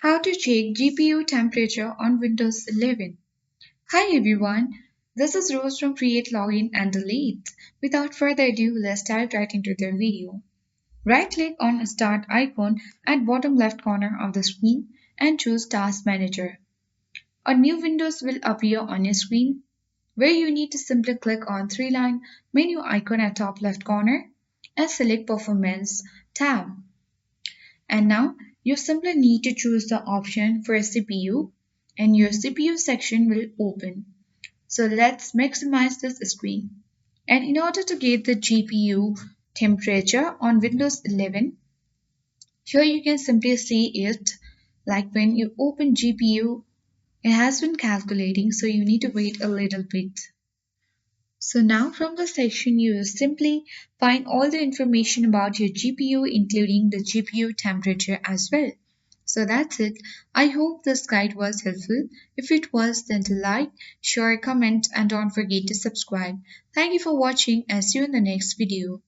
How to check GPU temperature on Windows 11. Hi everyone, this is Rose from Create Login and Delete. Without further ado, let's dive right into the video. Right click on Start icon at bottom left corner of the screen and choose Task Manager. A new window will appear on your screen where you need to simply click on three-line menu icon at top left corner and select Performance tab. And now you simply need to choose the option for a CPU and your CPU section will open. So let's maximize this screen. And in order to get the GPU temperature on Windows 11, here you can simply see it like when you open GPU, it has been calculating, so you need to wait a little bit. So now from the section you simply find all the information about your GPU including the GPU temperature as well. So that's it. I hope this guide was helpful. If it was, then to like, share, comment and don't forget to subscribe. Thank you for watching and see you in the next video.